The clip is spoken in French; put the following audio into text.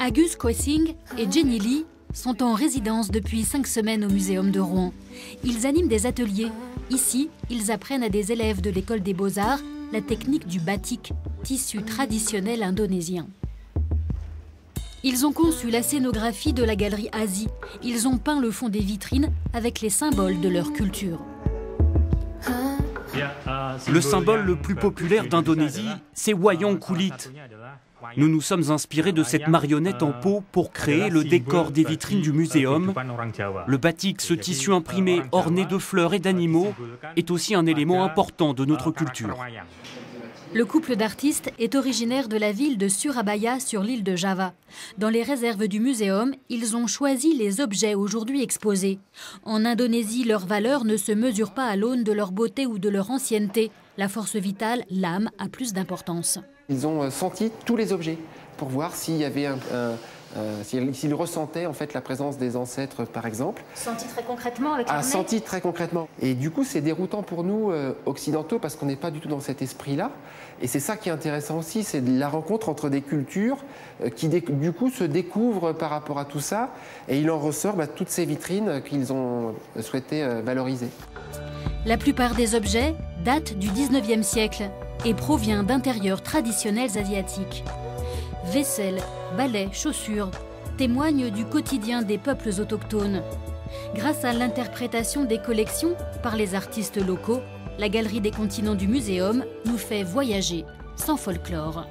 Agus Kwesing et Jenny Lee sont en résidence depuis 5 semaines au Muséum de Rouen. Ils animent des ateliers. Ici, ils apprennent à des élèves de l'école des beaux-arts la technique du batik, tissu traditionnel indonésien. Ils ont conçu la scénographie de la galerie Asie. Ils ont peint le fond des vitrines avec les symboles de leur culture. Le symbole le plus populaire d'Indonésie, c'est wayang kulit. Nous nous sommes inspirés de cette marionnette en peau pour créer le décor des vitrines du muséum. Le batik, ce tissu imprimé orné de fleurs et d'animaux, est aussi un élément important de notre culture. Le couple d'artistes est originaire de la ville de Surabaya sur l'île de Java. Dans les réserves du muséum, ils ont choisi les objets aujourd'hui exposés. En Indonésie, leur valeur ne se mesure pas à l'aune de leur beauté ou de leur ancienneté. La force vitale, l'âme, a plus d'importance. Ils ont senti tous les objets pour voir s'il y avait s'ils ressentaient en fait la présence des ancêtres, par exemple. Senti très concrètement avec leur nez ? Senti très concrètement. Et du coup, c'est déroutant pour nous occidentaux parce qu'on n'est pas du tout dans cet esprit-là. Et c'est ça qui est intéressant aussi, c'est la rencontre entre des cultures qui du coup se découvrent par rapport à tout ça. Et il en ressort toutes ces vitrines qu'ils ont souhaité valoriser. La plupart des objets datent du 19e siècle et proviennent d'intérieurs traditionnels asiatiques. Vaisselle, balais, chaussures témoignent du quotidien des peuples autochtones. Grâce à l'interprétation des collections par les artistes locaux, la Galerie des continents du Muséum nous fait voyager sans folklore.